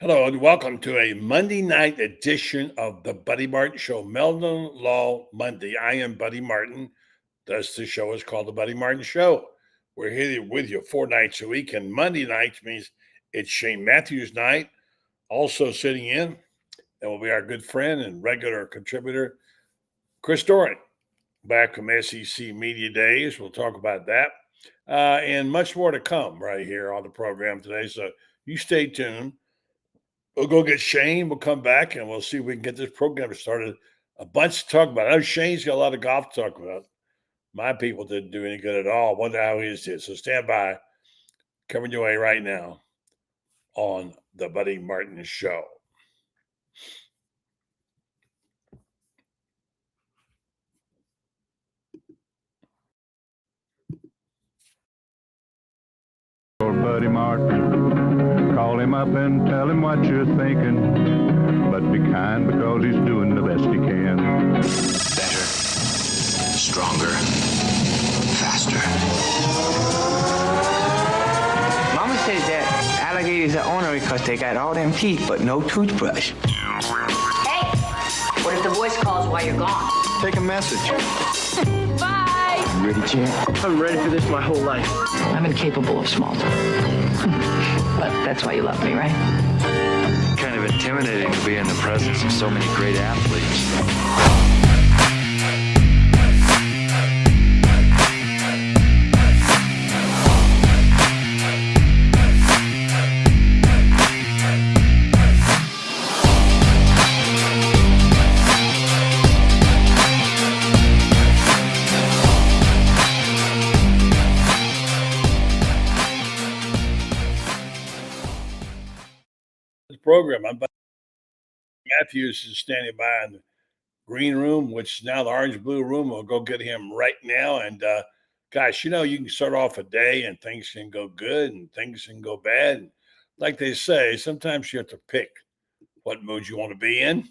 Hello and welcome to a Monday night edition of the Buddy Martin Show, Meldon Law Monday. I am Buddy Martin. Thus, the show is called the Buddy Martin Show. We're here with you 4 nights a week, and Monday nights means it's Shane Matthews' night. Also sitting in, and will be our good friend and regular contributor, Chris Doering, back from SEC Media Days. We'll talk about that and much more to come right here on the program today. So you stay tuned. We'll go get Shane. We'll come back and we'll see if we can get this program started. A bunch to talk about. I know Shane's got a lot of golf to talk about. My people didn't do any good at all. Wonder how his did. So stand by. Coming your way right now on the Buddy Martin Show. Buddy Martin, call him up and tell him what you're thinking, but be kind because he's doing the best he can. Better, stronger, faster. Mama says that alligators are ornery because they got all them teeth but no toothbrush. Hey, what if the voice calls while you're gone? Take a message. Bye. You ready, champ? I'm ready for this my whole life. I'm incapable of small talk. But that's why you love me, right? Kind of intimidating to be in the presence of so many great athletes. Program. I'm Matthews is standing by in the green room, which is now the orange blue room. We'll go get him right now. And gosh, you can start off a day and things can go good and things can go bad. And like they say, sometimes you have to pick what mood you want to be in.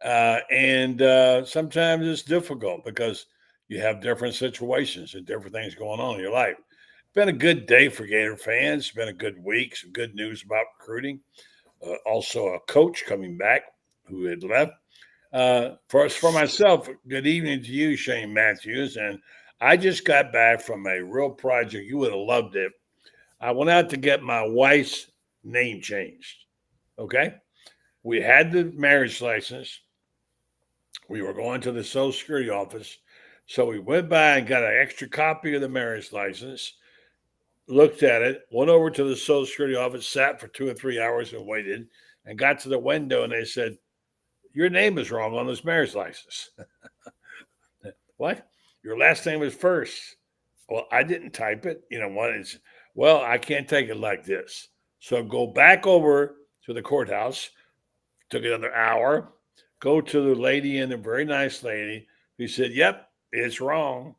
And sometimes it's difficult because you have different situations and different things going on in your life. Been a good day for Gator fans. It's been a good week. Some good news about recruiting. Also a coach coming back who had left. For myself, good evening to you, Shane Matthews. And I just got back from a real project. You would have loved it. I went out to get my wife's name changed. Okay? We had the marriage license. We were going to the Social Security office. So we went by and got an extra copy of the marriage license. Looked at it, went over to the Social Security office, sat for 2 or 3 hours and waited, and got to the window and they said, your name is wrong on this marriage license. What? Your last name is first. Well, I didn't type it. You know what? Well, I can't take it like this. So go back over to the courthouse. Took another hour. Go to the lady and the very nice lady who said, yep, it's wrong.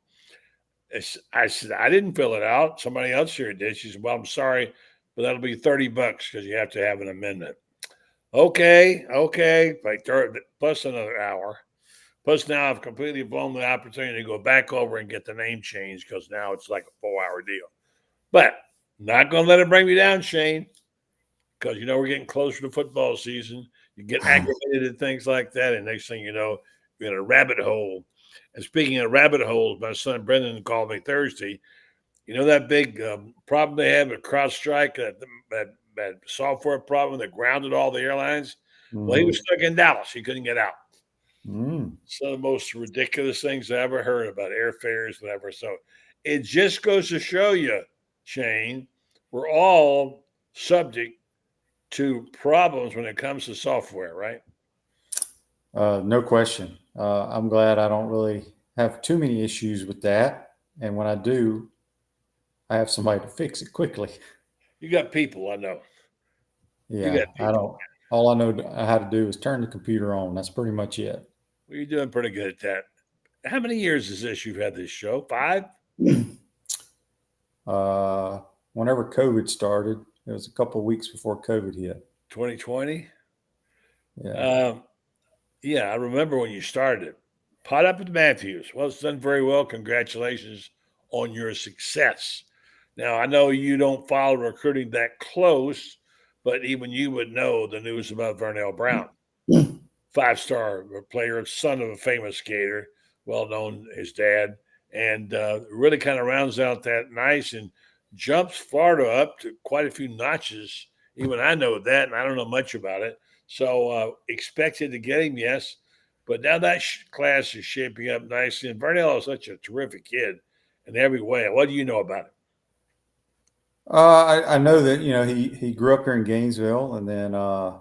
I said, I didn't fill it out. Somebody else here did. She said, well, I'm sorry, but that'll be $30 because you have to have an amendment. Okay. Like plus another hour. Plus now I've completely blown the opportunity to go back over and get the name changed because now it's like a 4-hour deal. But not going to let it bring me down, Shane, because, we're getting closer to football season. You get aggravated at things like that, and next thing you know, you're in a rabbit hole. And speaking of rabbit holes, my son Brendan called me Thursday. You know that big problem they had with CrowdStrike, that software problem that grounded all the airlines? Mm-hmm. Well, he was stuck in Dallas. He couldn't get out. Mm. Some of the most ridiculous things I ever heard about airfares, whatever. So it just goes to show you, Shane, we're all subject to problems when it comes to software, right? No question. I'm glad I don't really have too many issues with that. And when I do, I have somebody to fix it quickly. You got people, I know. Yeah, I don't. All I know how to do is turn the computer on. That's pretty much it. Well, you're doing pretty good at that. How many years is this you've had this show? 5? Whenever COVID started, it was a couple of weeks before COVID hit. 2020? Yeah. Yeah, I remember when you started it. Pot up with Matthews. Well, it's done very well. Congratulations on your success. Now, I know you don't follow recruiting that close, but even you would know the news about Vernell Brown, 5-star player, son of a famous skater, well known, his dad, and really kind of rounds out that nice and jumps Florida up to quite a few notches. Even I know that, and I don't know much about it. So expected to get him, yes. But now that class is shaping up nicely. And Vernell is such a terrific kid in every way. What do you know about him? I know that he grew up here in Gainesville, and then I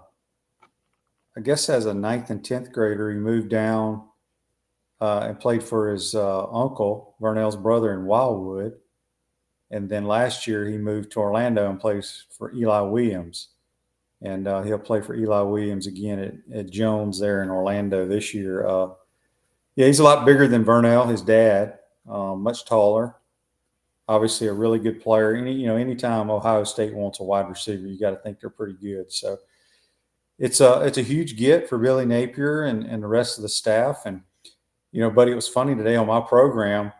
guess as a 9th and 10th grader, he moved down and played for his uncle, Vernell's brother, in Wildwood. And then last year he moved to Orlando and plays for Eli Williams. And he'll play for Eli Williams again at Jones there in Orlando this year. Yeah, he's a lot bigger than Vernell, his dad, much taller. Obviously a really good player. Anytime Ohio State wants a wide receiver, you got to think they're pretty good. So it's a huge get for Billy Napier and the rest of the staff. And, buddy, it was funny today on my program.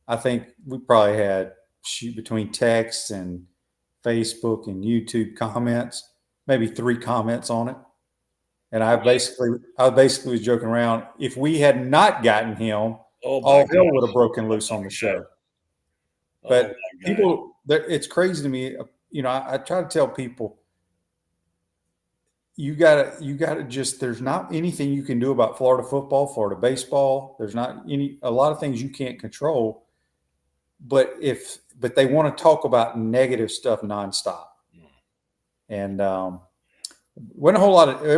I think we probably had between texts and Facebook and YouTube comments, maybe 3 comments on it. And I basically was joking around. If we had not gotten him, all hell would have broken loose on the show. But people, it's crazy to me. I try to tell people, you gotta just, there's not anything you can do about Florida football, Florida baseball. There's not a lot of things you can't control. But they want to talk about negative stuff nonstop. And there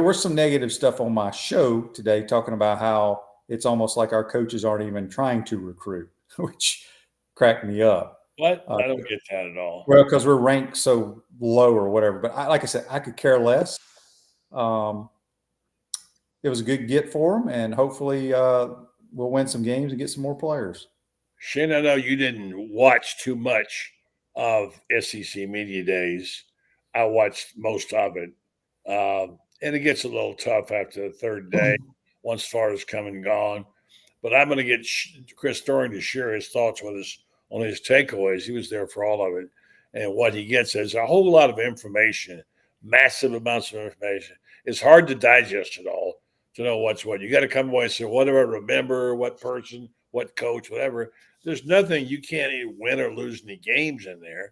was some negative stuff on my show today talking about how it's almost like our coaches aren't even trying to recruit, which cracked me up. What? I don't get that at all. Well, because we're ranked so low or whatever. But like I said, I could care less. It was a good get for them, and hopefully we'll win some games and get some more players. Shane, I know you didn't watch too much of SEC Media Days. I watched most of it. And it gets a little tough after the third day once Florida's come and gone. But I'm going to get Chris Doering to share his thoughts with us on his takeaways. He was there for all of it. And what he gets is a whole lot of information, massive amounts of information. It's hard to digest it all, to know what's what. You got to come away and say, what do I remember, what person, what coach, whatever. There's nothing, you can't even win or lose any games in there.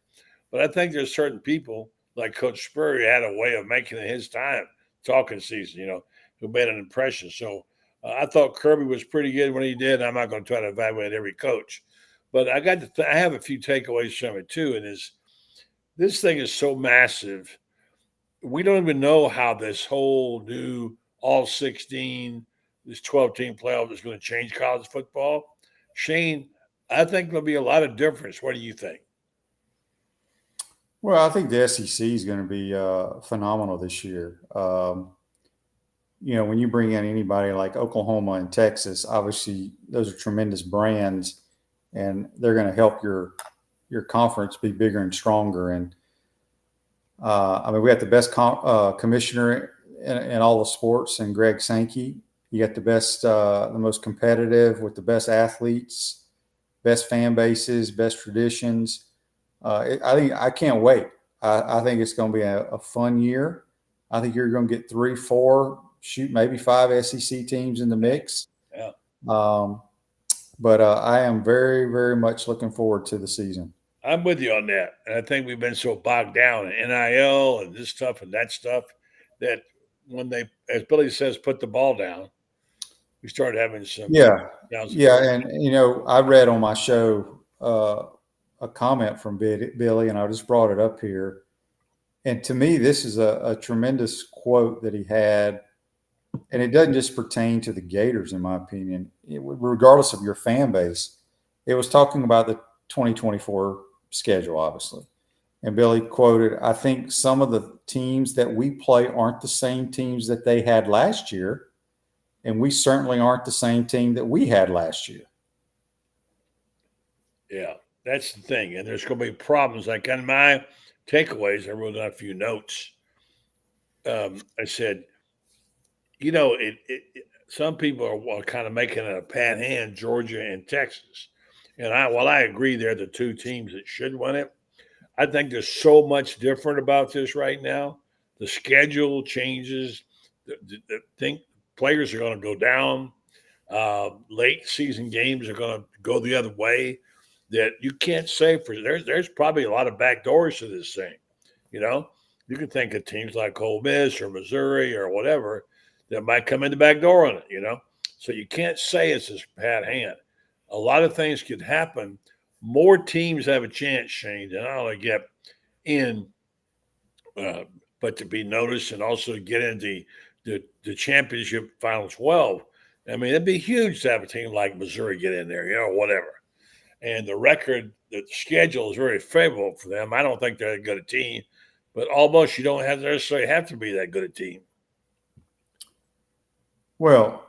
But I think there's certain people like Coach Spurrier had a way of making it his time, talking season, who made an impression. So I thought Kirby was pretty good when he did. I'm not going to try to evaluate every coach. But I have a few takeaways from it too. And this thing is so massive. We don't even know how this whole new all 16, this 12-team playoff is going to change college football. Shane, I think there'll be a lot of difference. What do you think? Well, I think the SEC is going to be phenomenal this year. When you bring in anybody like Oklahoma and Texas, obviously those are tremendous brands, and they're going to help your conference be bigger and stronger. And we got the best commissioner in all the sports, and Greg Sankey. You got the best, the most competitive with the best athletes, best fan bases, best traditions. I can't wait. I think it's going to be a fun year. I think you're going to get 3, 4, maybe 5 SEC teams in the mix. Yeah. But I am very, very much looking forward to the season. I'm with you on that. And I think we've been so bogged down in NIL and this stuff and that stuff that when they, as Billy says, put the ball down, we started having some. Yeah. And, I read on my show a comment from Billy, and I just brought it up here. And to me, this is a tremendous quote that he had. And it doesn't just pertain to the Gators, in my opinion, regardless of your fan base. It was talking about the 2024 schedule, obviously. And Billy quoted, I think some of the teams that we play aren't the same teams that they had last year. And we certainly aren't the same team that we had last year. Yeah, that's the thing. And there's going to be problems. Like on my takeaways, I wrote down a few notes. I said, some people are kind of making a pat hand, Georgia and Texas. And while I agree they're the 2 teams that should win it, I think there's so much different about this right now the schedule changes. The think players are going to go down. Late season games are going to go the other way. That you can't say for there's probably a lot of back doors to this thing. You know, you can think of teams like Ole Miss or Missouri or whatever that might come in the back door on it. You know, so you can't say it's this bad hand. A lot of things could happen. More teams have a chance, Shane, to not only get in, but to be noticed and also to get into the championship final 12. I mean, it'd be huge to have a team like Missouri get in there, you know, whatever. And the record, the schedule is very favorable for them. I don't think they're that good a team, but almost you don't have necessarily have to be that good a team. Well,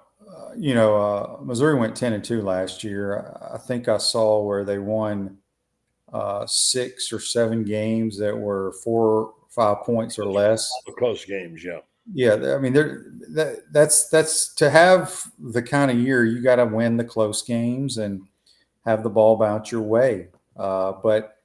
Missouri went 10-2 last year. I think I saw where they won 6 or 7 games that were 4 or 5 points or less. The close games, yeah. Yeah, I mean, that's to have the kind of year you got to win the close games and have the ball bounce your way. But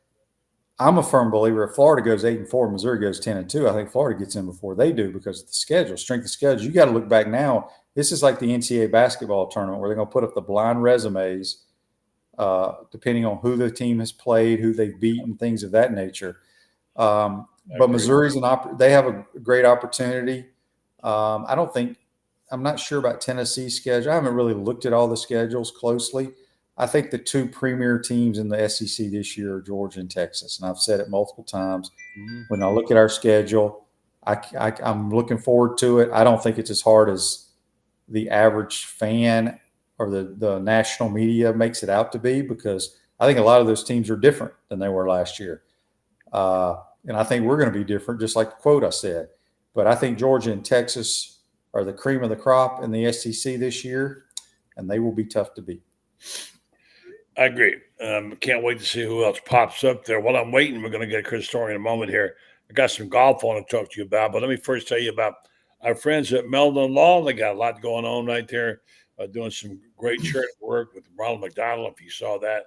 I'm a firm believer if Florida goes 8-4, Missouri goes 10-2. I think Florida gets in before they do because of the schedule, strength of schedule. You got to look back now. This is like the NCAA basketball tournament where they're going to put up the blind resumes, depending on who the team has played, who they've beaten, things of that nature. But Missouri's they have a great opportunity. I'm not sure about Tennessee's schedule. I haven't really looked at all the schedules closely. I think the 2 premier teams in the SEC this year are Georgia and Texas, and I've said it multiple times. Mm-hmm. When I look at our schedule, I'm looking forward to it. I don't think it's as hard as the average fan or the national media makes it out to be, because I think a lot of those teams are different than they were last year. And I think we're going to be different, just like the quote I said. But I think Georgia and Texas are the cream of the crop in the SEC this year, and they will be tough to beat. I agree. Can't wait to see who else pops up there. While I'm waiting, we're going to get Chris Story in a moment here. I got some golf I want to talk to you about, but let me first tell you about our friends at Meldon Law. They got a lot going on right there, doing some great church work with Ronald McDonald, if you saw that,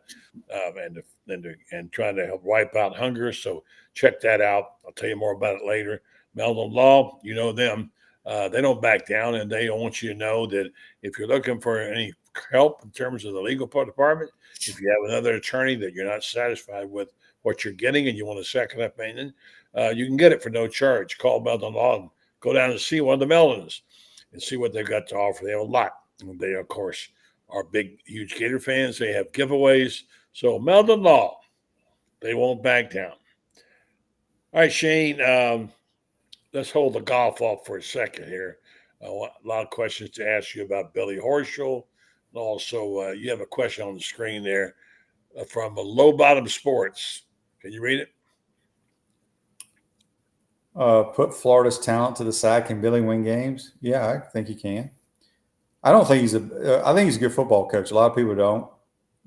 and trying to help wipe out hunger. So check that out. I'll tell you more about it later. Meldon Law, you know them. They don't back down, and they want you to know that if you're looking for any help in terms of the legal department, if you have another attorney that you're not satisfied with what you're getting and you want a second opinion, you can get it for no charge. Call Meldon Law and go down and see one of the Meldons and see what they've got to offer. They have a lot. And they, of course, are big, huge Gator fans. They have giveaways. So Meldon Law, they won't back down. All right, Shane, let's hold the golf off for a second here. A lot of questions to ask you about Billy Horschel. And also, you have a question on the screen there from Low Bottom Sports. Can you read it? Put Florida's talent to the side. Can Billy win games? Yeah, I think he can. I don't think I think he's a good football coach. A lot of people don't.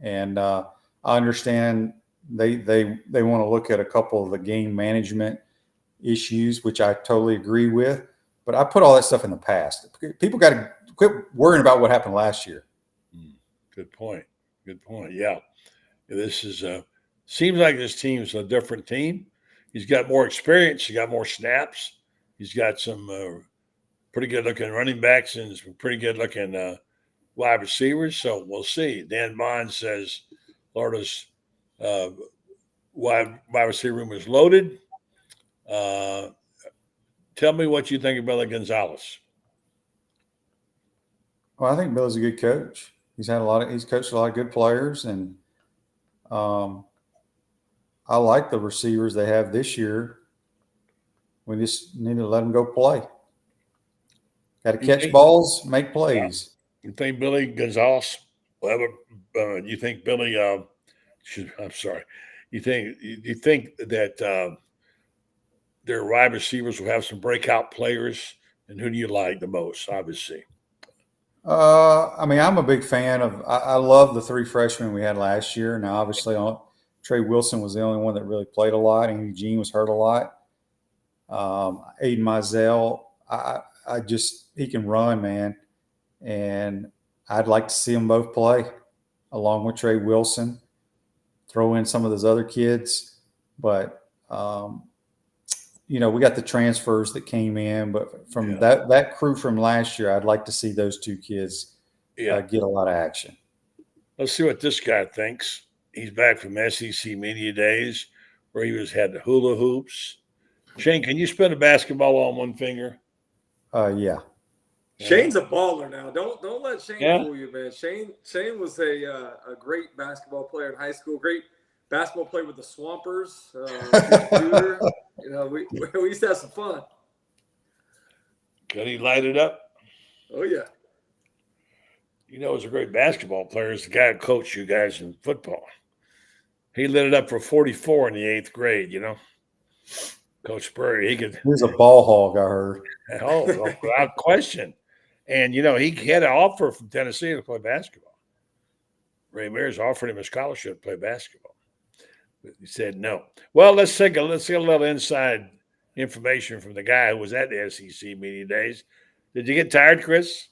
And I understand they want to look at a couple of the game management issues, which I totally agree with. But I put all that stuff in the past. People got to quit worrying about what happened last year. Good point. Good point. Yeah. This is seems like this team's a different team. He's got more experience. He's got more snaps. He's got some pretty good-looking running backs and some pretty good-looking wide receivers. So we'll see. Dan Bond says Florida's wide receiver room is loaded. Tell me what you think of Billy Gonzalez. Well, I think Billy's a good coach. He's coached a lot of good players, and I like the receivers they have this year. We just need to let them go play. Got to catch balls, make plays. You think Billy Gonzalez will ever? You think Billy? I'm sorry. You think that their wide receivers will have some breakout players? And who do you like the most? Obviously. I mean, I'm a big fan of. I love the 3 freshmen we had last year. Now, obviously, Trey Wilson was the only one that really played a lot, and Eugene was hurt a lot. Aiden Mizell, he can run, man, and I'd like to see them both play along with Trey Wilson. Throw in some of those other kids, but we got the transfers that came in, but from that crew from last year, I'd like to see those two kids get a lot of action. Let's see what this guy thinks. He's back from SEC Media Days where he had the hula hoops. Shane, can you spin a basketball on one finger? Yeah. Shane's a baller now. Don't let Shane fool you, man. Shane was a great basketball player in high school. Great basketball player with the Swampers. We used to have some fun. Could he light it up? Oh yeah. He's a great basketball player. Is the guy who coached you guys in football. He lit it up for 44 in the 8th grade. Coach Spurrier, he was a ball hog, I heard. Oh, without question. And, he had an offer from Tennessee to play basketball. Ray Mears offered him a scholarship to play basketball. But he said no. Well, let's get a little inside information from the guy who was at the SEC Media Days. Did you get tired, Chris?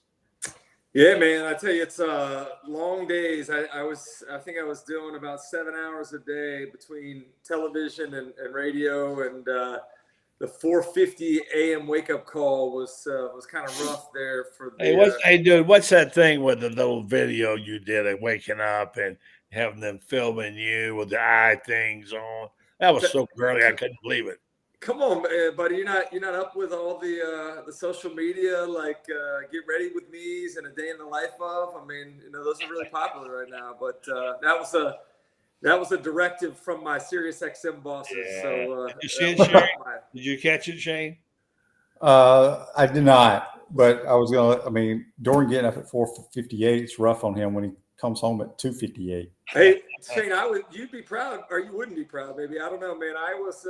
Yeah, man. I tell you, it's long days. I think I was doing about 7 hours a day between television and radio, and the 4:50 a.m. wake up call was kind of rough there for the. Hey, dude, what's that thing with the little video you did of waking up and having them filming you with the eye things on? That was so girly, I couldn't believe it. Come on, buddy. You're not up with all the social media, like get ready with me's and a day in the life of. I mean, those are really popular right now. But that was a directive from my SiriusXM bosses. Yeah. So did you see it, Shane? Did you catch it, Shane? I did not, but I was Doering getting up at 4:58. It's rough on him when he comes home at 2:58. Hey, Shane, you'd be proud, or you wouldn't be proud, maybe. I don't know, man. I was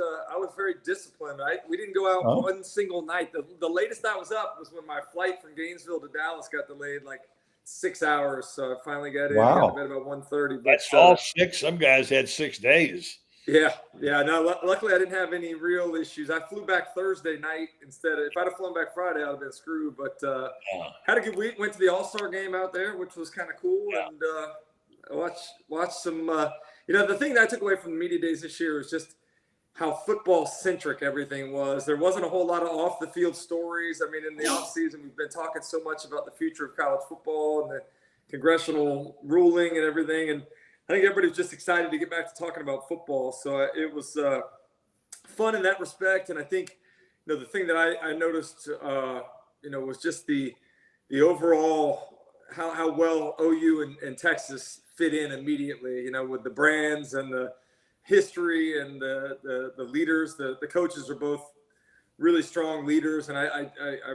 very disciplined. We didn't go out one single night. The latest I was up was when my flight from Gainesville to Dallas got delayed like 6 hours. So I finally got in. Got to bed about 1:30. That's all 6. Some guys had 6 days. Yeah. No, luckily I didn't have any real issues. I flew back Thursday night instead. If I'd have flown back Friday, I'd have been screwed. But had a good week. Went to the All-Star game out there, which was kind of cool. Yeah. And watch some. The thing that I took away from the media days this year was just how football-centric everything was. There wasn't a whole lot of off-the-field stories. I mean, in the offseason, we've been talking so much about the future of college football and the congressional ruling and everything. And I think everybody was just excited to get back to talking about football. So it was fun in that respect. And I think, the thing that I noticed, was just the overall how well OU and Texas fit in immediately, with the brands and the history and the leaders. The coaches are both really strong leaders. And I'm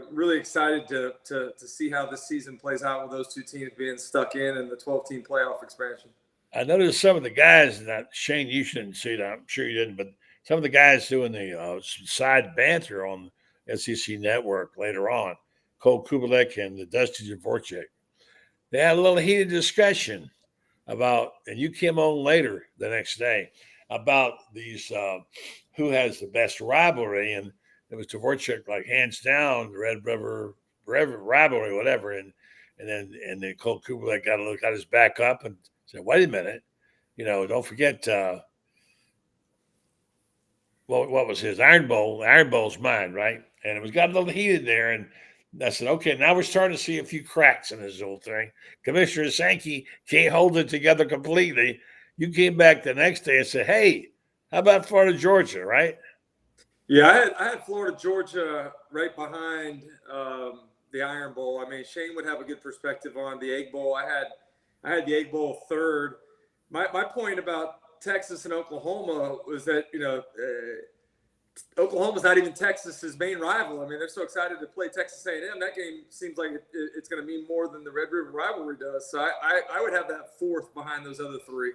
really excited to see how this season plays out with those two teams being stuck in the 12-team playoff expansion. I noticed some of the guys that Shane, you shouldn't see it. I'm sure you didn't, but some of the guys doing the side banter on SEC Network later on, Cole Kubelik and the Dusty Dvorak, they had a little heated discussion about, and you came on later the next day, about these who has the best rivalry, and it was Dvorak like hands down the Red River rivalry, whatever, and then Cole Kubelik got his back up and said, wait a minute, don't forget what was his Iron Bowl? Iron Bowl's mine, right? And it got a little heated there. And I said, okay, now we're starting to see a few cracks in this whole thing. Commissioner Sankey can't hold it together completely. You came back the next day and said, hey, how about Florida, Georgia, right? Yeah, I had Florida, Georgia right behind the Iron Bowl. I mean, Shane would have a good perspective on the Egg Bowl. I had the Egg Bowl third. My point about Texas and Oklahoma was that, Oklahoma's not even Texas's main rival. I mean, they're so excited to play Texas A&M. That game seems like it's going to mean more than the Red River rivalry does. So I would have that fourth behind those other three.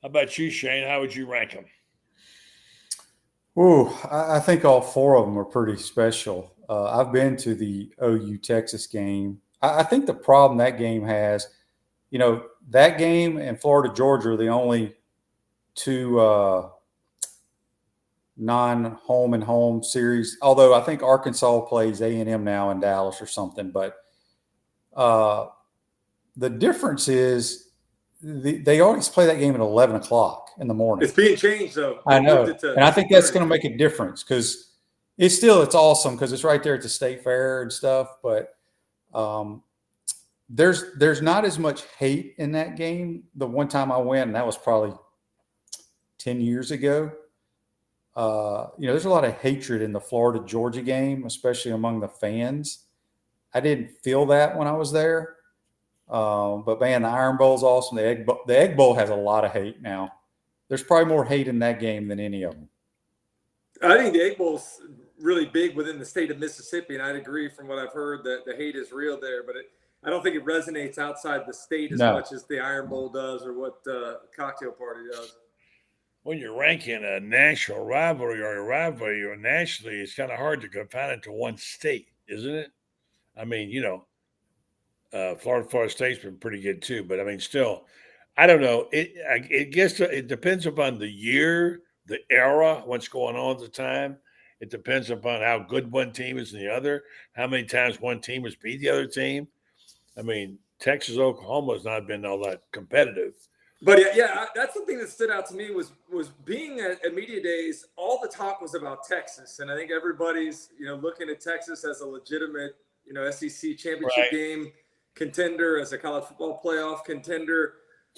How about you, Shane? How would you rank them? Ooh, I think all 4 of them are pretty special. I've been to the OU Texas game. I think the problem that game has, that game and Florida, Georgia are the only 2 non-home and home series. Although I think Arkansas plays A&M now in Dallas or something. But the difference is they always play that game at 11 o'clock. in the morning. It's being changed though. I know, and I think that's 2:30. going to make a difference because it's awesome because it's right there at the state fair and stuff. But there's not as much hate in that game. The one time I went, and that was probably 10 years ago. There's a lot of hatred in the Florida Georgia game, especially among the fans. I didn't feel that when I was there. But man, the Iron Bowl is awesome. The Egg Bowl has a lot of hate now. There's probably more hate in that game than any of them. I think the Egg Bowl's really big within the state of Mississippi, and I'd agree from what I've heard that the hate is real there. But I don't think it resonates outside the state as much as the Iron Bowl does or what Cocktail Party does. When you're ranking a national rivalry or a rivalry or nationally, it's kind of hard to confine it to one state, isn't it? I mean, Florida State's been pretty good too, but I mean, still, I don't know. It depends upon the year, the era, what's going on at the time. It depends upon how good one team is than the other, how many times one team has beat the other team. I mean, Texas, Oklahoma has not been all that competitive. But yeah, that's the thing that stood out to me was being at media days. All the talk was about Texas, and I think everybody's looking at Texas as a legitimate SEC championship game contender, as a college football playoff contender.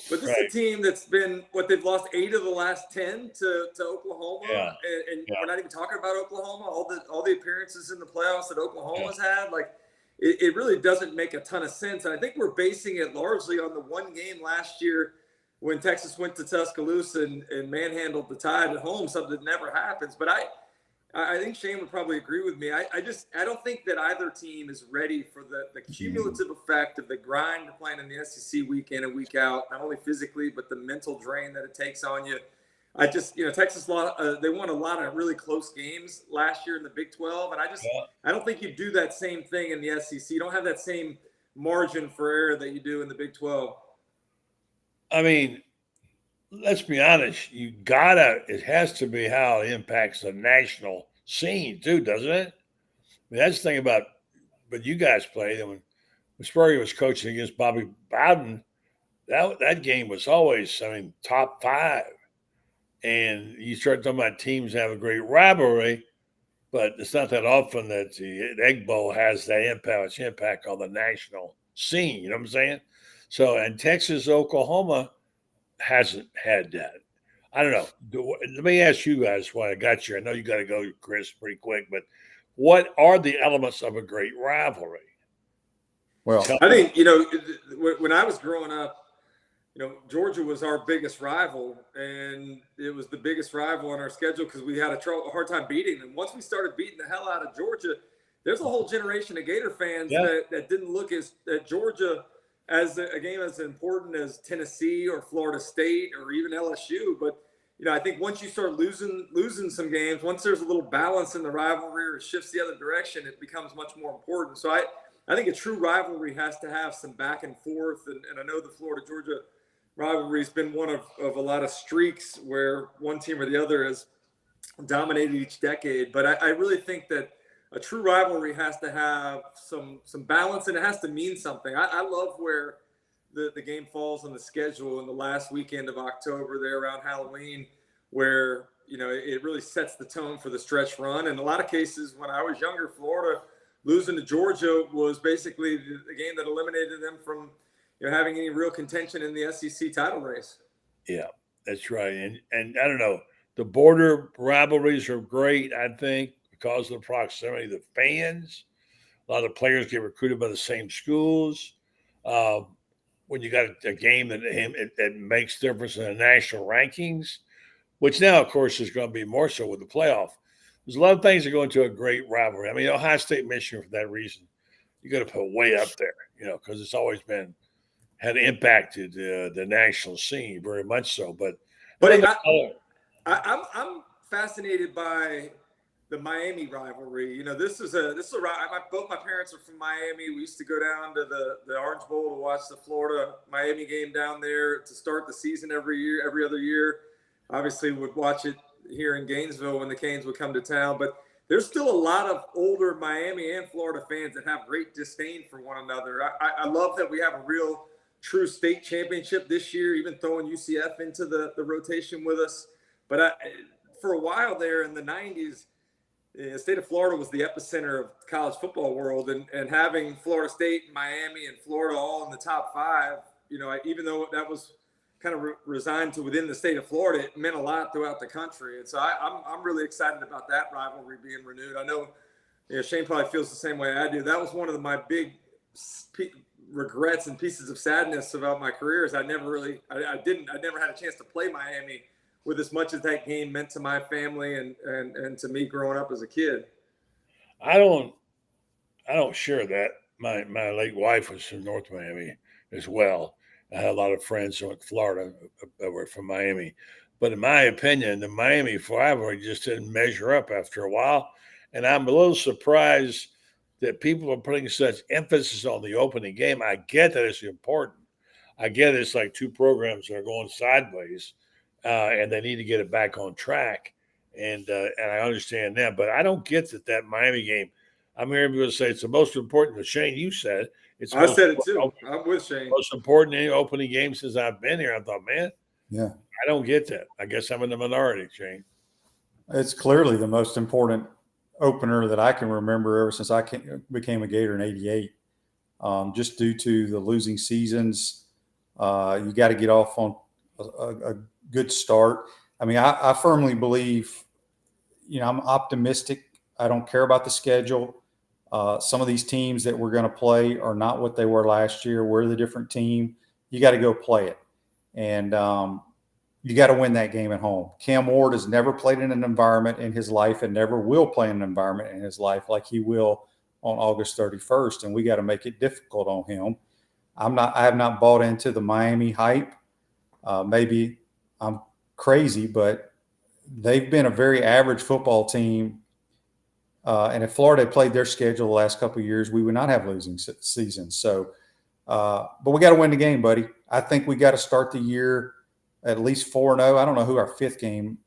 But this is a team that's been they've lost 8 of the last 10 to Oklahoma, and we're not even talking about Oklahoma. All the appearances in the playoffs that Oklahoma's had, it really doesn't make a ton of sense. And I think we're basing it largely on the one game last year when Texas went to Tuscaloosa and manhandled the Tide at home, something that never happens. But I think Shane would probably agree with me. I don't think that either team is ready for the cumulative effect of the grind of playing in the SEC week in and week out, not only physically, but the mental drain that it takes on you. Texas, they won a lot of really close games last year in the Big 12. And I don't think you do that same thing in the SEC. You don't have that same margin for error that you do in the Big 12. I mean, let's be honest. It has to be how it impacts the national scene too, doesn't it? I mean, that's the thing about, but you guys played, and when Spurrier was coaching against Bobby Bowden, that game was always, top 5. And you start talking about teams have a great rivalry, but it's not that often that the Egg Bowl has that impact on the national scene. You know what I'm saying? So, and Texas, Oklahoma hasn't had that. I don't know. Let me ask you guys while I got you. I know you got to go, Chris, pretty quick, but what are the elements of a great rivalry? Well, I think, when I was growing up, Georgia was our biggest rival, and it was the biggest rival on our schedule because we had a hard time beating them. Once we started beating the hell out of Georgia, there's a whole generation of Gator fans that didn't look at Georgia as a game as important as Tennessee or Florida State or even LSU. But, I think once you start losing some games, once there's a little balance in the rivalry or it shifts the other direction, it becomes much more important. So I think a true rivalry has to have some back and forth. And I know the Florida-Georgia rivalry has been one of a lot of streaks where one team or the other has dominated each decade. But I really think that a true rivalry has to have some balance, and it has to mean something. I love where the game falls on the schedule in the last weekend of October there around Halloween, where, it really sets the tone for the stretch run. In a lot of cases, when I was younger, Florida losing to Georgia was basically the game that eliminated them from having any real contention in the SEC title race. Yeah, that's right. And I don't know, the border rivalries are great, I think, because of the proximity of the fans. A lot of players get recruited by the same schools. When you got a game that makes difference in the national rankings, which now, of course, is going to be more so with the playoff. There's a lot of things that go into a great rivalry. I mean, Ohio State, Michigan, for that reason, you got to put way up there, because it's always had impacted the national scene very much so. But I'm fascinated by the Miami rivalry. This is a both my parents are from Miami. We used to go down to the Orange Bowl to watch the Florida Miami game down there to start the season every other year. Obviously, would watch it here in Gainesville when the Canes would come to town. But there's still a lot of older Miami and Florida fans that have great disdain for one another. I love that we have a real true state championship this year, even throwing UCF into the rotation with us. But for a while there in the 90s, the state of Florida was the epicenter of college football world, and having Florida State, Miami, and Florida all in the top 5, even though that was kind of resigned to within the state of Florida, it meant a lot throughout the country. And so I'm really excited about that rivalry being renewed. I know Shane probably feels the same way I do. That was one of my big regrets and pieces of sadness about my career is I never had a chance to play Miami with as much as that game meant to my family and to me growing up as a kid. I don't share that. My late wife was from North Miami as well. I had a lot of friends from Florida that were from Miami. But in my opinion, the Miami rivalry just didn't measure up after a while. And I'm a little surprised that people are putting such emphasis on the opening game. I get that it's important. I get it's like two programs that are going sideways, and they need to get it back on track. And I understand that. But I don't get that Miami game. I'm hearing people say it's the most important. But Shane, you said I said it too. I'm with Shane. Most important any opening game since I've been here. I thought, man, Yeah. I don't get that. I guess I'm in the minority, Shane. It's clearly the most important opener that I can remember ever since I became a Gator in '88. Just due to the losing seasons, you got to get off on a good start. I mean, I firmly believe, I'm optimistic. I don't care about the schedule. Some of these teams that we're going to play are not what they were last year. We're the different team. You got to go play it. And you got to win that game at home. Cam Ward has never played in an environment in his life and never will play in an environment in his life like he will on August 31st. And we got to make it difficult on him. I have not bought into the Miami hype. Maybe I'm crazy, but they've been a very average football team. And if Florida had played their schedule the last couple of years, we would not have losing seasons. So, but we got to win the game, buddy. I think we got to start the year at least 4-0. I don't know who our 5th game.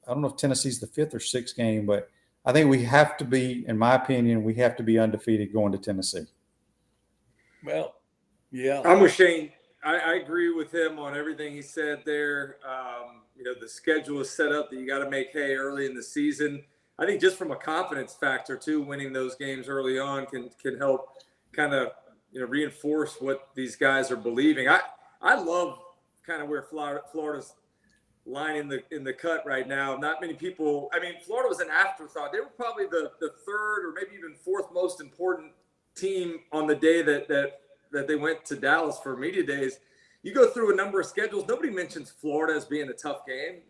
I don't know if Tennessee's the 5th or 6th game, but I think we have to be, in my opinion, we have to be undefeated going to Tennessee. Well, yeah. I'm with Shane. I agree with him on everything he said there. The schedule is set up that you got to make hay early in the season. I think just from a confidence factor too, winning those games early on can help kind of reinforce what these guys are believing. I love kind of where Florida's line in the cut right now. Not many people. I mean, Florida was an afterthought. They were probably the 3rd or maybe even 4th most important team on the day that they went to Dallas for media days. You go through a number of schedules. Nobody mentions Florida as being a tough game.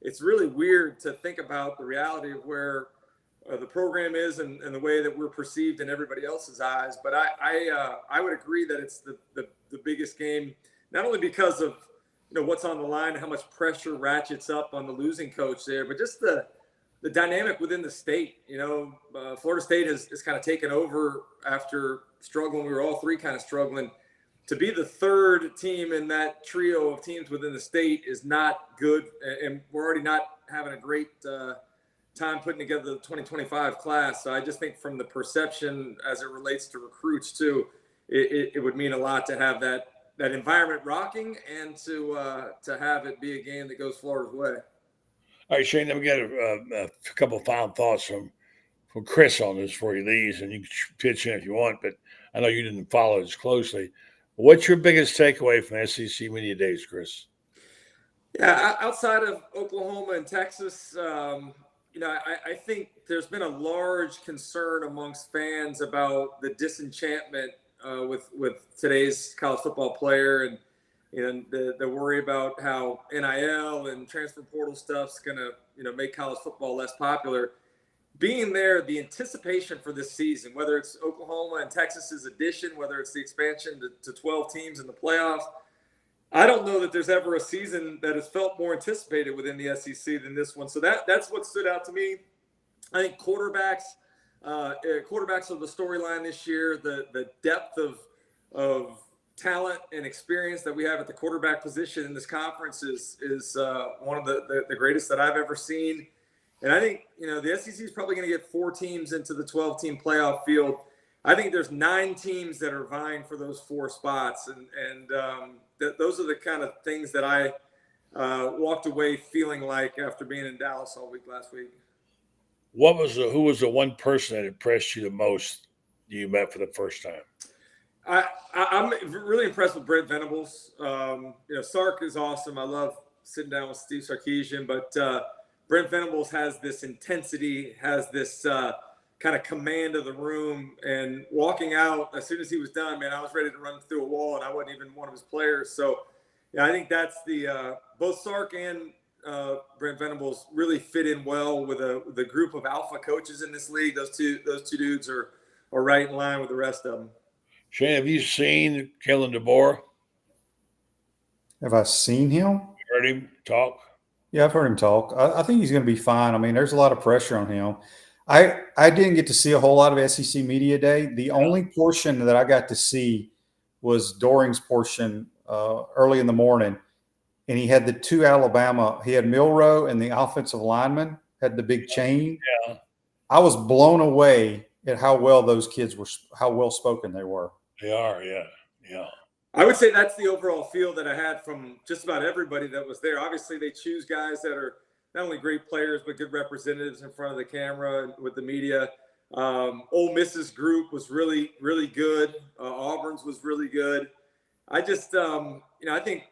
It's really weird to think about the reality of where the program is and the way that we're perceived in everybody else's eyes. But I would agree that it's the biggest game, not only because of what's on the line, how much pressure ratchets up on the losing coach there, but just the dynamic within the state. Florida State has kind of taken over after struggling. We were all three kind of struggling. To be the 3rd team in that trio of teams within the state is not good, and we're already not having a great time putting together the 2025 class. So I just think from the perception as it relates to recruits too, it would mean a lot to have that environment rocking and to have it be a game that goes Florida's way. All right, Shane, let me get a couple of final thoughts from Chris on this before he leaves, and you can pitch in if you want, but I know you didn't follow as closely. What's your biggest takeaway from SEC Media Days, Chris? Yeah, outside of Oklahoma and Texas, I think there's been a large concern amongst fans about the disenchantment with today's college football player and the worry about how NIL and transfer portal stuff's going to make college football less popular. Being there, the anticipation for this season, whether it's Oklahoma and Texas's addition, whether it's the expansion to 12 teams in the playoffs, I don't know that there's ever a season that has felt more anticipated within the SEC than this one. So that's what stood out to me. I think quarterbacks are the storyline this year. The depth of talent and experience that we have at the quarterback position in this conference is one of the greatest that I've ever seen. And I think, the SEC is probably going to get 4 teams into the 12-team playoff field. I think there's 9 teams that are vying for those 4 spots, and those are the kind of things that I walked away feeling like after being in Dallas all week last week. Who was the one person that impressed you the most you met for the first time? I'm really impressed with Brent Venables. Sark is awesome. I love sitting down with Steve Sarkisian, but Brent Venables has this intensity, has this kind of command of the room, and walking out as soon as he was done, man, I was ready to run through a wall, and I wasn't even one of his players. So, yeah, I think that's both Sark and Brent Venables really fit in well with the group of alpha coaches in this league. Those two dudes are right in line with the rest of them. Shane, have you seen Kalen DeBoer? Have I seen him? Heard him talk? Yeah, I've heard him talk. I think he's going to be fine. I mean, there's a lot of pressure on him. I didn't get to see a whole lot of SEC Media Day. The only portion that I got to see was Doring's portion early in the morning, and he had the 2 Alabama. He had Milroe and the offensive lineman had the big chain. Yeah. I was blown away at how well those kids were, how well spoken they were. They are, yeah. I would say that's the overall feel that I had from just about everybody that was there. Obviously, they choose guys that are not only great players, but good representatives in front of the camera and with the media. Ole Miss's group was really, really good. Auburn's was really good. I just, I think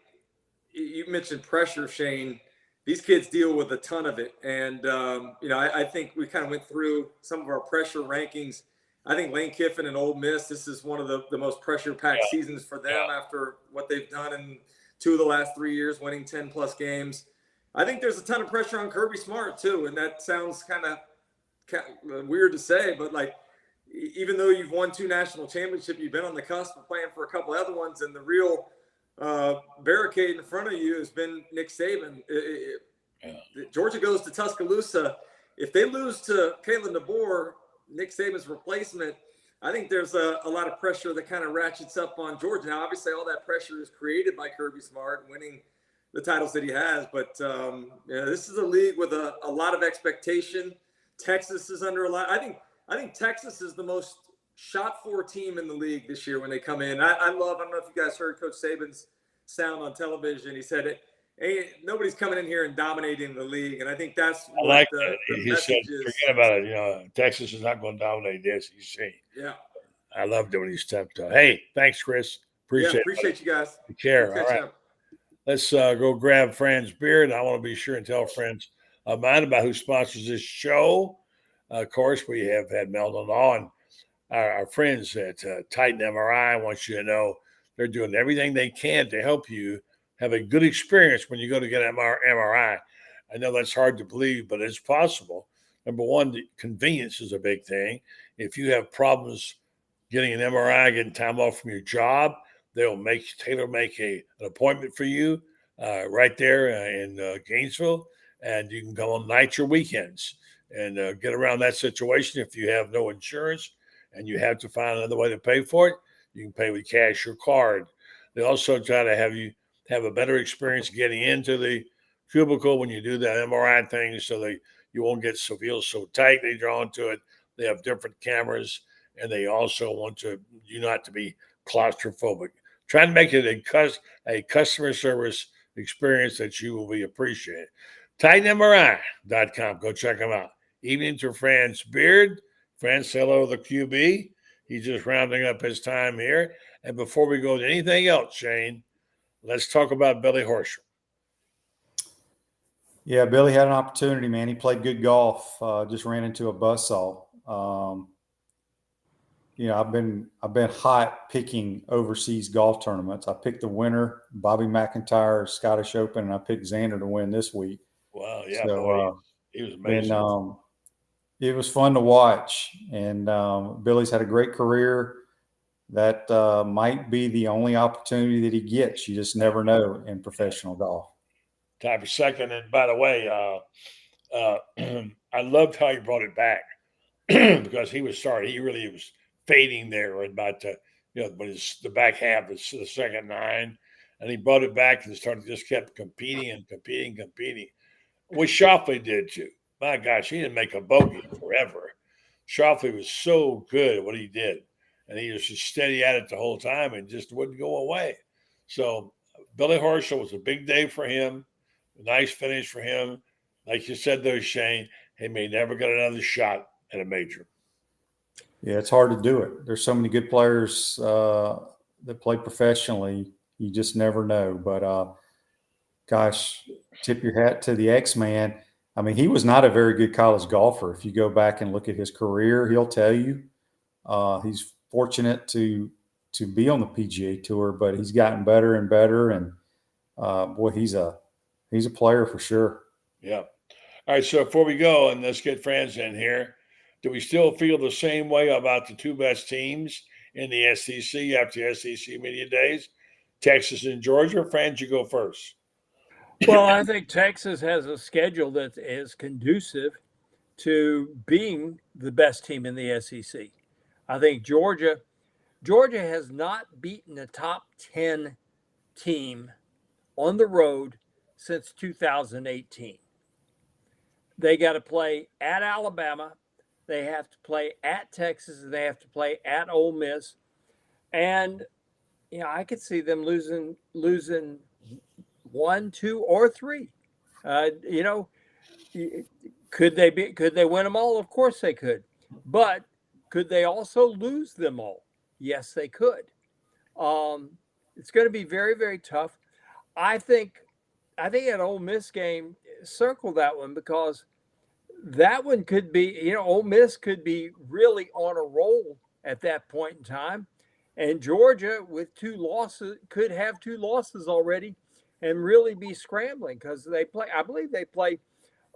you mentioned pressure, Shane. These kids deal with a ton of it. And, I think we kind of went through some of our pressure rankings. I think Lane Kiffin and Ole Miss, this is one of the most pressure-packed seasons for them after what they've done in 2 of the last 3 years, winning 10-plus games. I think there's a ton of pressure on Kirby Smart, too, and that sounds kind of weird to say, but, like, even though you've won 2 national championships, you've been on the cusp of playing for a couple other ones, and the real barricade in front of you has been Nick Saban. Georgia goes to Tuscaloosa. If they lose to Kalen DeBoer, Nick Saban's replacement, I think there's a lot of pressure that kind of ratchets up on Georgia. Now, obviously, all that pressure is created by Kirby Smart winning the titles that he has. But this is a league with a lot of expectation. Texas is under a lot. I think Texas is the most shot-for team in the league this year when they come in. I don't know if you guys heard Coach Saban's sound on television. He said nobody's coming in here and dominating the league, and I think that's what like the he message said, is. forget about it. Texas is not going to dominate the SEC. Yeah. I love doing these stuff. Hey, thanks, Chris. Appreciate you guys. Take care. Catch All right. up. Let's go grab Franz Beard. I want to be sure and tell friends of mine about who sponsors this show. Of course, we have had Meldon on. Our friends at Titan MRI, I want you to know they're doing everything they can to help you have a good experience when you go to get an MRI. I know that's hard to believe, but it's possible. Number one, the convenience is a big thing. If you have problems getting an MRI, getting time off from your job, they'll tailor make an appointment for you right there in Gainesville, and you can go on nights or weekends and get around that situation. If you have no insurance and you have to find another way to pay for it, you can pay with cash or card. They also try to have you have a better experience getting into the cubicle when you do that MRI thing, so you won't get feel so tight they drawn to it. They have different cameras, and they also want you not to be claustrophobic. Try to make it a customer service experience that you will be appreciated. TitanMRI.com. Go check them out. Evening to Franz Beard. Franz, hello, the QB. He's just rounding up his time here. And before we go to anything else, Shane, let's talk about Billy Horschel. Yeah, Billy had an opportunity, man. He played good golf. Just ran into a buzzsaw. I've been hot picking overseas golf tournaments. I picked the winner, Bobby McIntyre, Scottish Open, and I picked Xander to win this week. Wow, yeah, so, boy, he was amazing. And it was fun to watch. And Billy's had a great career. That might be the only opportunity that he gets. You just never know in professional golf. Time for second. And by the way, I loved how he brought it back because he was starting. He really was fading there about when the back half of the second 9, and he brought it back and just kept competing. What Schauffele did too. My gosh, he didn't make a bogey forever. Schauffele was so good at what he did. and he was just steady at it the whole time and just wouldn't go away. So Billy Horschel was a big day for him, a nice finish for him. Like you said, though, Shane, he may never get another shot at a major. Yeah, it's hard to do it. There's so many good players that play professionally. You just never know. But gosh, tip your hat to the X-Man. I mean, he was not a very good college golfer. If you go back and look at his career, he'll tell you he's fortunate to be on the PGA Tour, but he's gotten better and better. And boy, he's a player for sure. Yeah. All right. So before we go, and let's get Franz in here, do we still feel the same way about the two best teams in the SEC after the SEC Media Days, Texas and Georgia? Franz, you go first. Well, I think Texas has a schedule that is conducive to being the best team in the SEC. I think Georgia has not beaten a top 10 team on the road since 2018. They got to play at Alabama. They have to play at Texas, and they have to play at Ole Miss. And, I could see them losing 1, 2, or 3. Could they win them all? Of course they could. But could they also lose them all? Yes, they could. It's going to be very, very tough. I think an Ole Miss game, circle that one, because that one could be, Ole Miss could be really on a roll at that point in time. And Georgia, with 2 losses, could have 2 losses already and really be scrambling, because I believe they play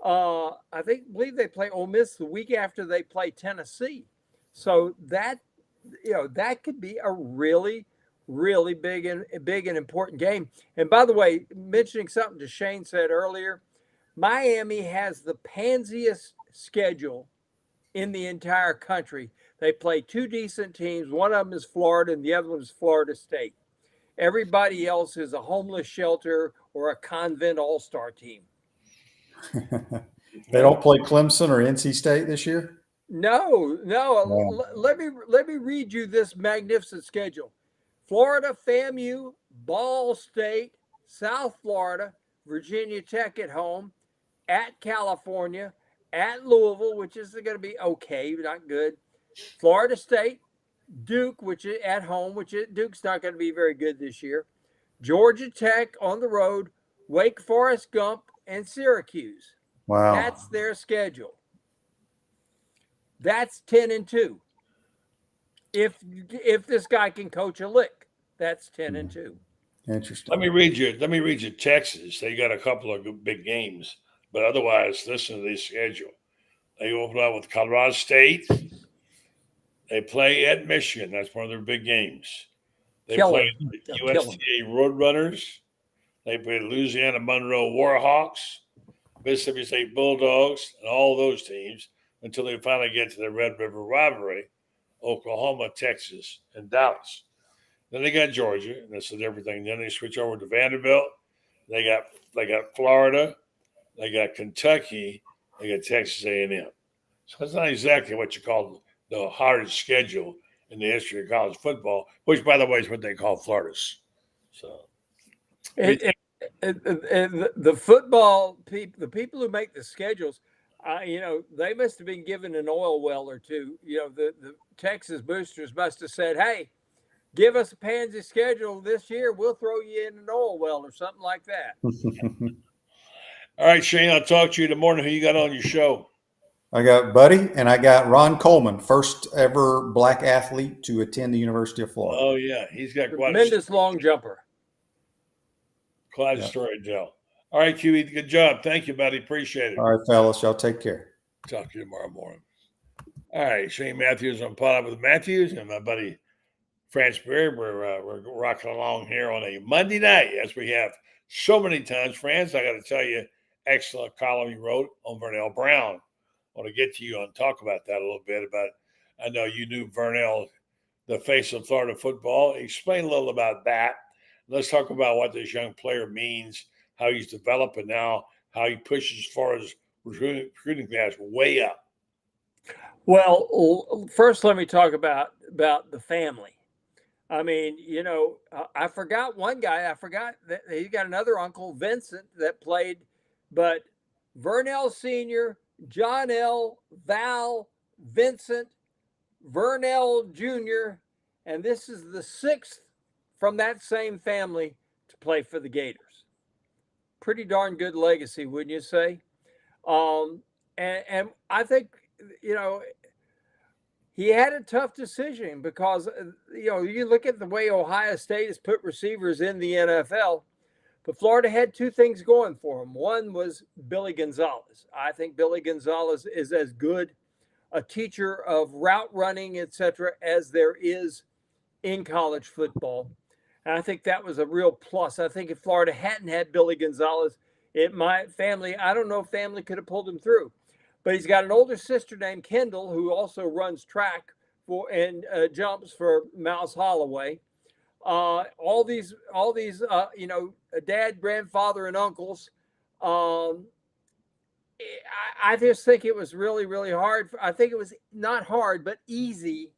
Ole Miss the week after they play Tennessee. So that could be a really, really big and important game. And by the way, mentioning something Shane said earlier, Miami has the pansiest schedule in the entire country. They play 2 decent teams. One of them is Florida and the other one is Florida State. Everybody else is a homeless shelter or a convent all-star team. They don't play Clemson or NC State this year? No. Wow. Let me read you this magnificent schedule. Florida, FAMU, Ball State, South Florida, Virginia Tech at home, at California, at Louisville, which is going to be okay, but not good. Florida State, Duke, which is at home, Duke's not going to be very good this year. Georgia Tech on the road, Wake Forest, Gump, and Syracuse. Wow. That's their schedule. That's 10-2. If this guy can coach a lick, that's 10-2. Interesting. Let me read you Texas. They got a couple of big games, but otherwise, listen to this schedule. They open up with Colorado State. They play at Michigan. That's one of their big games. They play USTA Roadrunners. They play Louisiana Monroe Warhawks, Mississippi State Bulldogs, and all those teams until they finally get to the Red River Rivalry, Oklahoma, Texas, and Dallas. Then they got Georgia, and that's everything. Then they switch over to Vanderbilt. They got Florida. They got Kentucky. They got Texas A&M. So it's not exactly what you call the hardest schedule in the history of college football, which, by the way, is what they call Florida's. So, the football people, the people who make the schedules, they must have been given an oil well or two. The Texas boosters must have said, "Hey, give us a pansy schedule this year. We'll throw you in an oil well," or something like that. All right, Shane, I'll talk to you in the morning. Who you got on your show? I got Buddy, and I got Ron Coleman, first ever black athlete to attend the University of Florida. Oh, yeah. He's got tremendous long jumper. Quite a story to tell. All right, QE, good job. Thank you, buddy. Appreciate it. All right, fellas. Y'all take care. Talk to you tomorrow morning. All right, Shane Matthews on Pod Up with Matthews and my buddy Franz Beard. We're rocking along here on a Monday night, as we have so many times. Franz, I got to tell you, excellent column you wrote on Vernell Brown. I want to get to you and talk about that a little bit. I know you knew Vernell, the face of Florida football. Explain a little about that. Let's talk about what this young player means, how he's developing now, how he pushes as far as recruiting class way up. Well, first let me talk about about the family. I mean, you know, I forgot one guy. I forgot that he's got another uncle, Vincent, that played, but Vernell Sr., John L., Val, Vincent, Vernell Jr., and this is the sixth from that same family to play for the Gators. Pretty darn good legacy, wouldn't you say? And I think, you know, he had a tough decision because, you know, you look at the way Ohio State has put receivers in the NFL, but Florida had two things going for him. One was Billy Gonzalez. I think Billy Gonzalez is as good a teacher of route running, etc., as there is in college football. And I think that was a real plus. I think if Florida hadn't had Billy Gonzalez, I don't know if family could have pulled him through. But he's got an older sister named Kendall who also runs track and jumps for Mouse Holloway. All these, you know, dad, grandfather, and uncles. I just think it was really, really hard. I think it was not hard, but easy